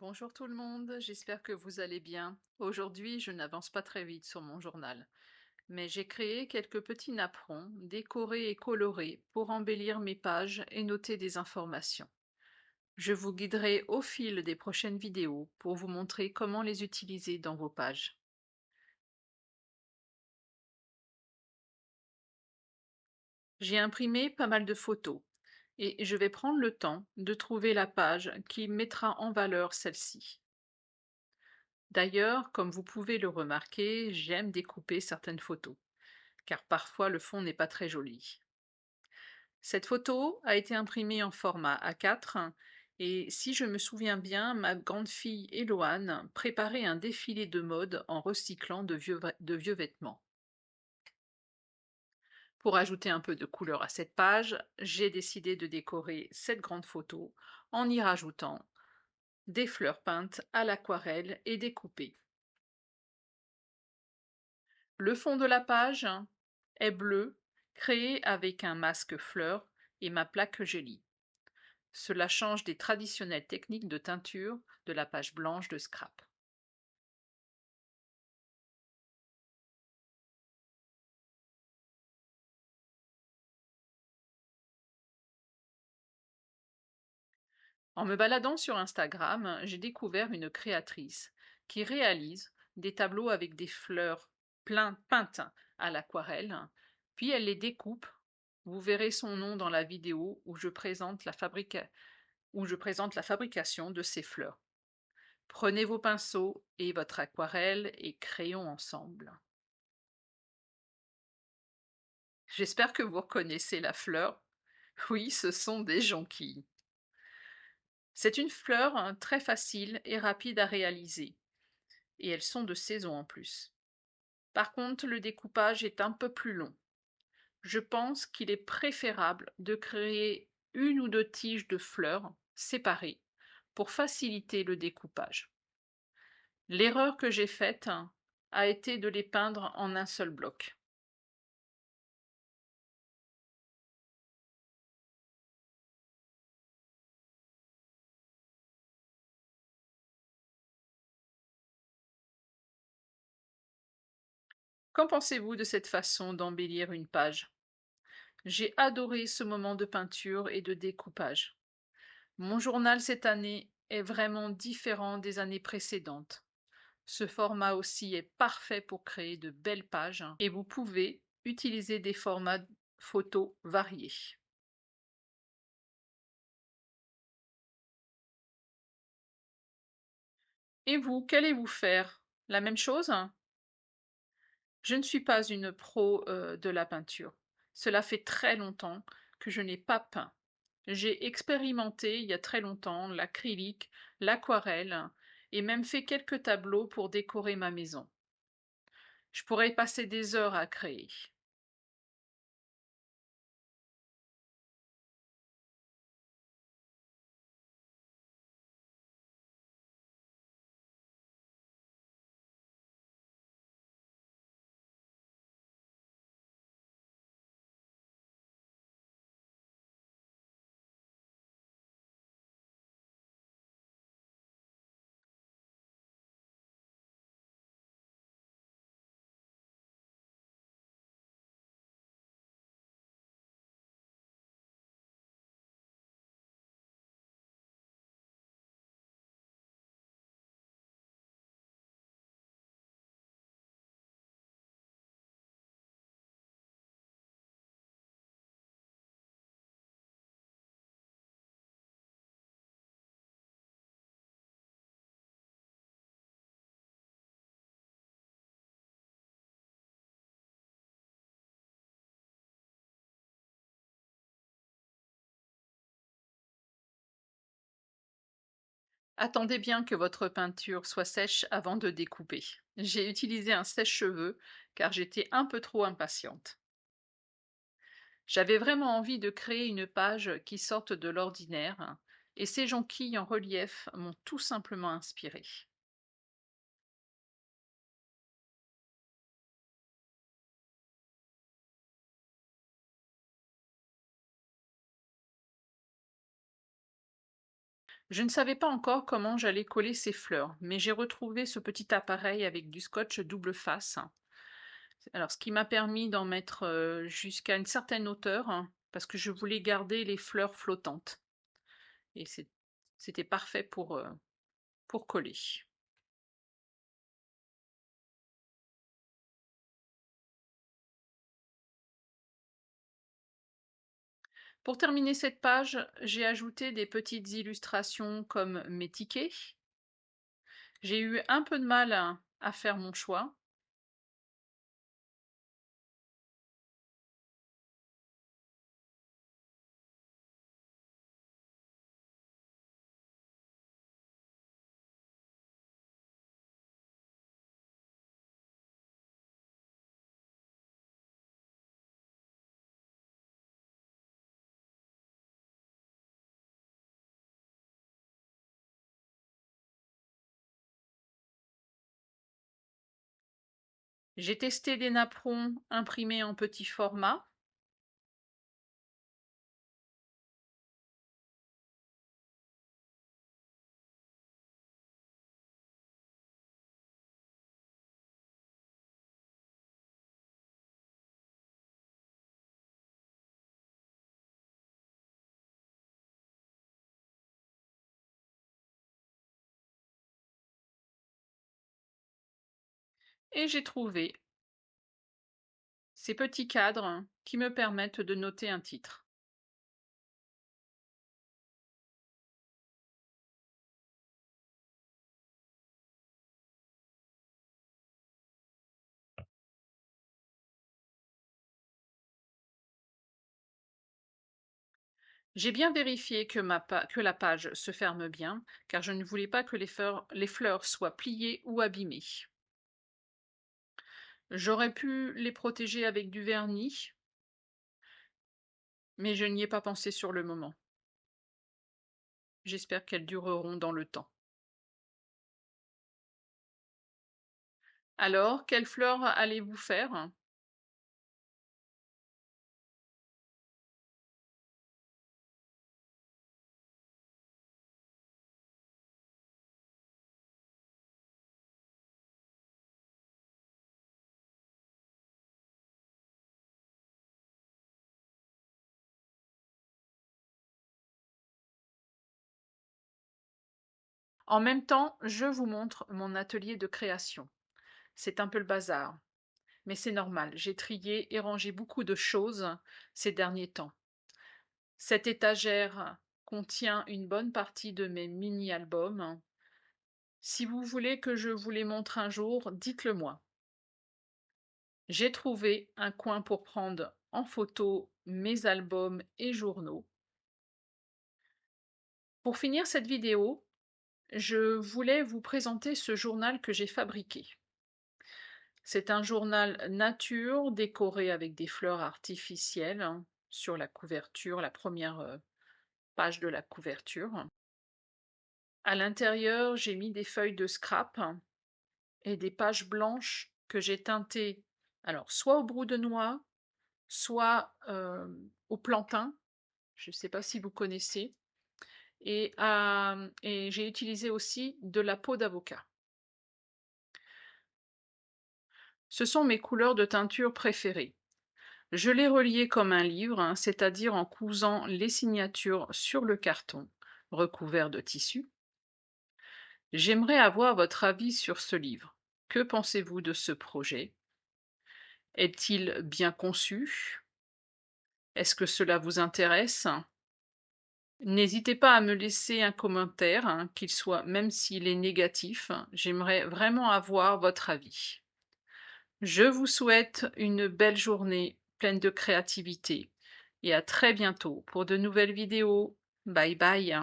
Bonjour tout le monde, j'espère que vous allez bien. Aujourd'hui, je n'avance pas très vite sur mon journal, mais j'ai créé quelques petits napperons décorés et colorés pour embellir mes pages et noter des informations. Je vous guiderai au fil des prochaines vidéos pour vous montrer comment les utiliser dans vos pages. J'ai imprimé pas mal de photos et je vais prendre le temps de trouver la page qui mettra en valeur celle-ci. D'ailleurs, comme vous pouvez le remarquer, j'aime découper certaines photos, car parfois le fond n'est pas très joli. Cette photo a été imprimée en format A4 et si je me souviens bien, ma grande fille Éloane préparait un défilé de mode en recyclant de vieux vêtements. Pour ajouter un peu de couleur à cette page, j'ai décidé de décorer cette grande photo en y rajoutant des fleurs peintes à l'aquarelle et découpées. Le fond de la page est bleu, créé avec un masque fleur et ma plaque gélie. Cela change des traditionnelles techniques de teinture de la page blanche de scrap. En me baladant sur Instagram, j'ai découvert une créatrice qui réalise des tableaux avec des fleurs peintes à l'aquarelle, puis elle les découpe. Vous verrez son nom dans la vidéo où où je présente la fabrication de ces fleurs. Prenez vos pinceaux et votre aquarelle et créons ensemble. J'espère que vous reconnaissez la fleur. Oui, ce sont des jonquilles. C'est une fleur très facile et rapide à réaliser, et elles sont de saison en plus. Par contre, le découpage est un peu plus long. Je pense qu'il est préférable de créer une ou deux tiges de fleurs séparées pour faciliter le découpage. L'erreur que j'ai faite a été de les peindre en un seul bloc. Qu'en pensez-vous de cette façon d'embellir une page? J'ai adoré ce moment de peinture et de découpage. Mon journal cette année est vraiment différent des années précédentes. Ce format aussi est parfait pour créer de belles pages et vous pouvez utiliser des formats photos variés. Et vous, qu'allez-vous faire? La même chose? Je ne suis pas une pro de la peinture. Cela fait très longtemps que je n'ai pas peint. J'ai expérimenté il y a très longtemps l'acrylique, l'aquarelle et même fait quelques tableaux pour décorer ma maison. Je pourrais y passer des heures à créer. Attendez bien que votre peinture soit sèche avant de découper. J'ai utilisé un sèche-cheveux car j'étais un peu trop impatiente. J'avais vraiment envie de créer une page qui sorte de l'ordinaire et ces jonquilles en relief m'ont tout simplement inspirée. Je ne savais pas encore comment j'allais coller ces fleurs, mais j'ai retrouvé ce petit appareil avec du scotch double face. Alors, ce qui m'a permis d'en mettre jusqu'à une certaine hauteur, hein, parce que je voulais garder les fleurs flottantes. Et c'était parfait pour coller. Pour terminer cette page, j'ai ajouté des petites illustrations comme mes tickets. J'ai eu un peu de mal à faire mon choix. J'ai testé des napperons imprimés en petit format. Et j'ai trouvé ces petits cadres qui me permettent de noter un titre. J'ai bien vérifié que la page se ferme bien, car je ne voulais pas que les fleurs soient pliées ou abîmées. J'aurais pu les protéger avec du vernis, mais je n'y ai pas pensé sur le moment. J'espère qu'elles dureront dans le temps. Alors, quelles fleurs allez-vous faire? En même temps, je vous montre mon atelier de création. C'est un peu le bazar, mais c'est normal, j'ai trié et rangé beaucoup de choses ces derniers temps. Cette étagère contient une bonne partie de mes mini-albums. Si vous voulez que je vous les montre un jour, dites-le moi. J'ai trouvé un coin pour prendre en photo mes albums et journaux. Pour finir cette vidéo, je voulais vous présenter ce journal que j'ai fabriqué. C'est un journal nature décoré avec des fleurs artificielles, hein, sur la couverture, la première page de la couverture. À l'intérieur, j'ai mis des feuilles de scrap et des pages blanches que j'ai teintées, alors soit au brou de noix, soit au plantain. Je ne sais pas si vous connaissez. Et j'ai utilisé aussi de la peau d'avocat. Ce sont mes couleurs de teinture préférées. Je l'ai relié comme un livre, hein, c'est-à-dire en cousant les signatures sur le carton, recouvert de tissu. J'aimerais avoir votre avis sur ce livre. Que pensez-vous de ce projet? Est-il bien conçu? Est-ce que cela vous intéresse? N'hésitez pas à me laisser un commentaire, hein, qu'il soit, même s'il est négatif. J'aimerais vraiment avoir votre avis. Je vous souhaite une belle journée pleine de créativité et à très bientôt pour de nouvelles vidéos. Bye bye.